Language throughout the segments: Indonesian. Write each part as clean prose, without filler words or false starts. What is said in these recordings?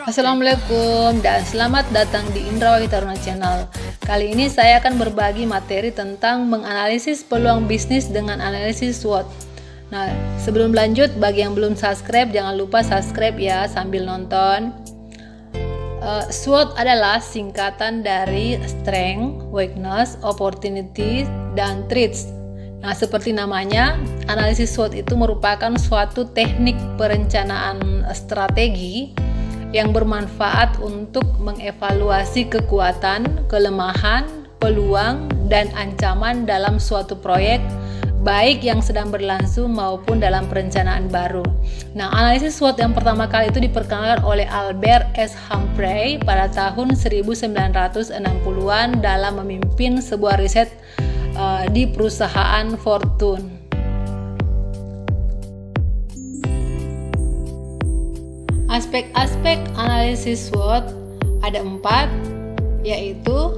Assalamualaikum dan selamat datang di Indrawati Taruna Channel. Kali ini saya akan berbagi materi tentang menganalisis peluang bisnis dengan analisis SWOT. Nah, sebelum lanjut, bagi yang belum subscribe, jangan lupa subscribe ya sambil nonton. SWOT adalah singkatan dari Strength, Weakness, Opportunity, dan Threats. Nah, seperti namanya, analisis SWOT itu merupakan suatu teknik perencanaan strategi yang bermanfaat untuk mengevaluasi kekuatan, kelemahan, peluang, dan ancaman dalam suatu proyek, baik yang sedang berlangsung maupun dalam perencanaan baru. Nah, analisis SWOT yang pertama kali itu diperkenalkan oleh Albert S. Humphrey pada tahun 1960-an dalam memimpin sebuah riset di perusahaan Fortune. Aspek-aspek analisis SWOT ada 4, yaitu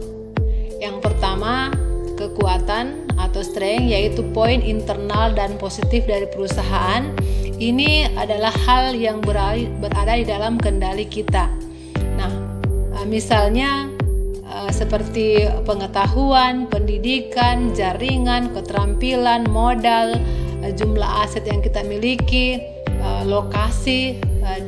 yang pertama kekuatan atau strength, yaitu poin internal dan positif dari perusahaan. Ini adalah hal yang berada di dalam kendali kita. Nah, misalnya seperti pengetahuan, pendidikan, jaringan, keterampilan, modal, jumlah aset yang kita miliki, lokasi,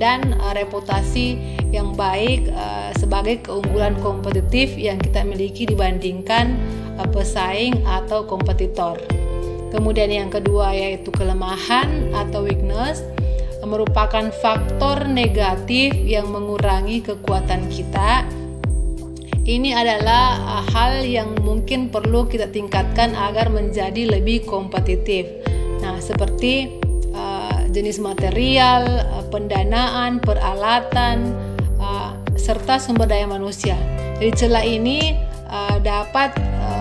dan reputasi yang baik sebagai keunggulan kompetitif yang kita miliki dibandingkan pesaing atau kompetitor. Kemudian yang kedua yaitu kelemahan atau weakness, merupakan faktor negatif yang mengurangi kekuatan kita. Ini adalah hal yang mungkin perlu kita tingkatkan agar menjadi lebih kompetitif. Nah, seperti jenis material, pendanaan, peralatan, serta sumber daya manusia. Jadi celah ini dapat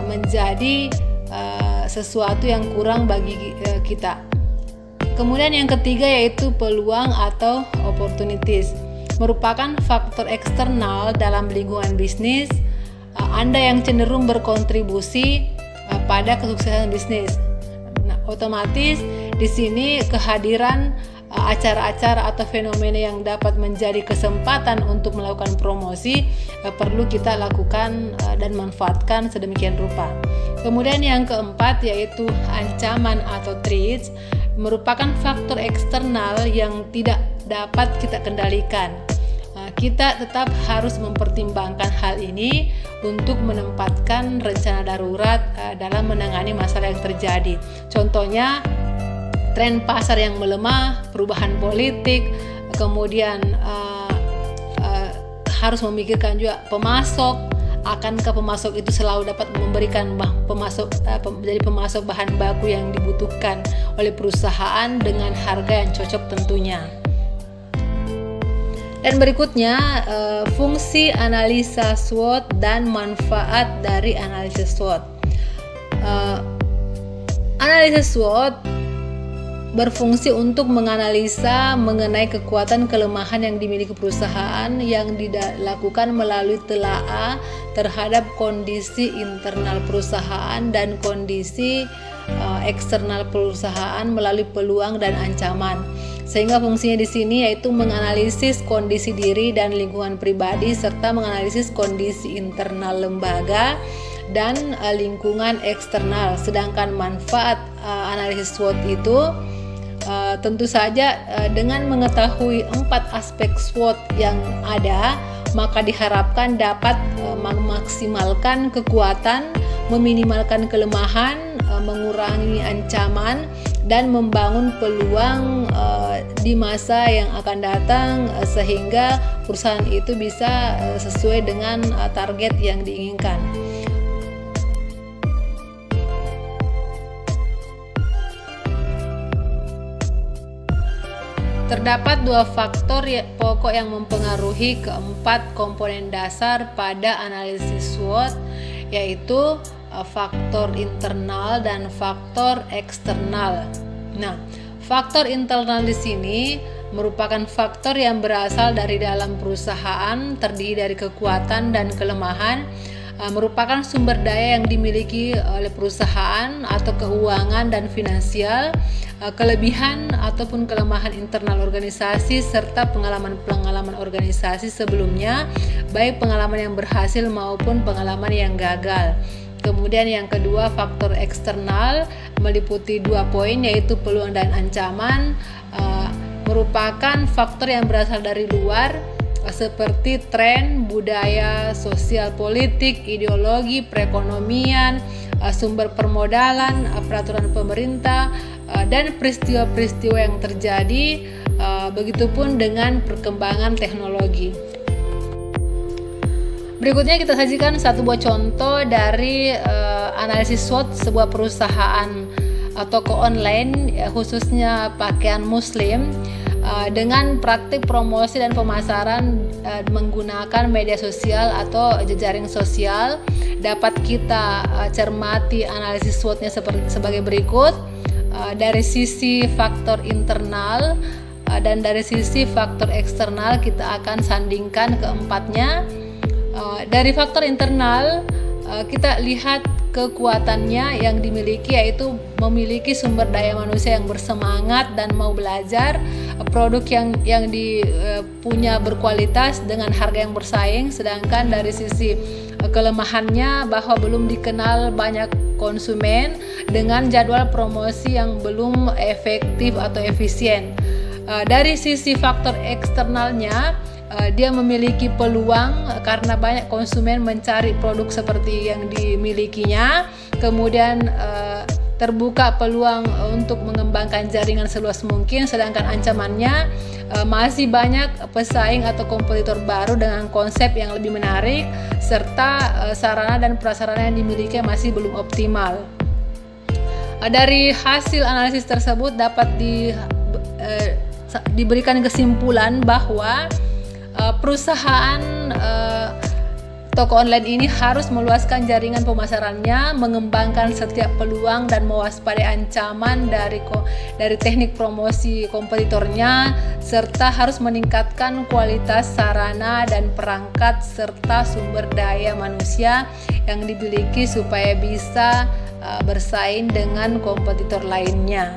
menjadi sesuatu yang kurang bagi kita. Kemudian yang ketiga yaitu peluang atau opportunities, merupakan faktor eksternal dalam lingkungan bisnis. Anda yang cenderung berkontribusi pada kesuksesan bisnis. Nah, otomatis di sini kehadiran acara-acara atau fenomena yang dapat menjadi kesempatan untuk melakukan promosi perlu kita lakukan dan manfaatkan sedemikian rupa. Kemudian yang keempat yaitu ancaman atau threats, merupakan faktor eksternal yang tidak dapat kita kendalikan. Kita tetap harus mempertimbangkan hal ini untuk menempatkan rencana darurat dalam menangani masalah yang terjadi. Contohnya, tren pasar yang melemah, perubahan politik, kemudian harus memikirkan juga pemasok. Akankah pemasok itu selalu dapat memberikan jadi pemasok bahan baku yang dibutuhkan oleh perusahaan dengan harga yang cocok tentunya. Dan berikutnya fungsi analisa SWOT dan manfaat dari analisis SWOT. Analisis SWOT berfungsi untuk menganalisa mengenai kekuatan kelemahan yang dimiliki perusahaan yang dilakukan melalui telaah terhadap kondisi internal perusahaan dan kondisi eksternal perusahaan melalui peluang dan ancaman. Sehingga fungsinya di sini yaitu menganalisis kondisi diri dan lingkungan pribadi serta menganalisis kondisi internal lembaga dan lingkungan eksternal. Sedangkan manfaat analisis SWOT itu tentu saja dengan mengetahui 4 aspek SWOT yang ada, maka diharapkan dapat memaksimalkan kekuatan, meminimalkan kelemahan, mengurangi ancaman, dan membangun peluang di masa yang akan datang sehingga perusahaan itu bisa sesuai dengan target yang diinginkan. Terdapat 2 faktor pokok yang mempengaruhi keempat komponen dasar pada analisis SWOT, yaitu faktor internal dan faktor eksternal. Nah, faktor internal di sini merupakan faktor yang berasal dari dalam perusahaan, terdiri dari kekuatan dan kelemahan. merupakan sumber daya yang dimiliki oleh perusahaan atau keuangan dan finansial, kelebihan ataupun kelemahan internal organisasi, serta pengalaman-pengalaman organisasi sebelumnya, baik pengalaman yang berhasil maupun pengalaman yang gagal. Kemudian yang kedua, faktor eksternal meliputi 2 poin, yaitu peluang dan ancaman. Merupakan faktor yang berasal dari luar seperti tren, budaya, sosial politik, ideologi, perekonomian, sumber permodalan, peraturan pemerintah, dan peristiwa-peristiwa yang terjadi, begitupun dengan perkembangan teknologi. Berikutnya kita sajikan satu buah contoh dari analisis SWOT sebuah perusahaan toko online, khususnya pakaian muslim, dengan praktik promosi dan pemasaran menggunakan media sosial atau jejaring sosial. Dapat kita cermati analisis SWOT-nya sebagai berikut. Dari sisi faktor internal dan dari sisi faktor eksternal kita akan sandingkan keempatnya. Dari faktor internal kita lihat kekuatannya yang dimiliki, yaitu memiliki sumber daya manusia yang bersemangat dan mau belajar, produk yang punya berkualitas dengan harga yang bersaing. Sedangkan dari sisi kelemahannya bahwa belum dikenal banyak konsumen dengan jadwal promosi yang belum efektif atau efisien. Dari sisi faktor eksternalnya, dia memiliki peluang karena banyak konsumen mencari produk seperti yang dimilikinya. Kemudian terbuka peluang untuk mengembangkan jaringan seluas mungkin. Sedangkan ancamannya, masih banyak pesaing atau kompetitor baru dengan konsep yang lebih menarik, serta sarana dan prasarana yang dimiliki masih belum optimal. Dari hasil analisis tersebut dapat diberikan kesimpulan bahwa perusahaan toko online ini harus meluaskan jaringan pemasarannya, mengembangkan setiap peluang dan mewaspadai ancaman dari teknik promosi kompetitornya, serta harus meningkatkan kualitas sarana dan perangkat serta sumber daya manusia yang dimiliki supaya bisa bersaing dengan kompetitor lainnya.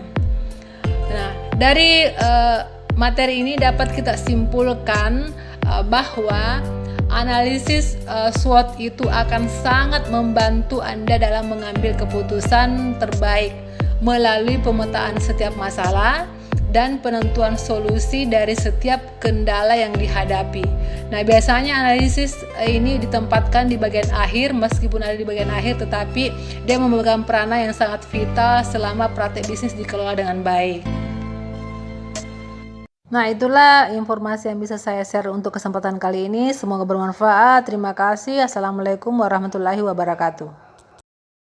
Nah, dari materi ini dapat kita simpulkan bahwa analisis SWOT itu akan sangat membantu Anda dalam mengambil keputusan terbaik melalui pemetaan setiap masalah dan penentuan solusi dari setiap kendala yang dihadapi. Nah, biasanya analisis ini ditempatkan di bagian akhir. Meskipun ada di bagian akhir, tetapi dia memegang peranan yang sangat vital selama praktek bisnis dikelola dengan baik. Nah, itulah informasi yang bisa saya share untuk kesempatan kali ini. Semoga bermanfaat. Terima kasih. Assalamualaikum warahmatullahi wabarakatuh.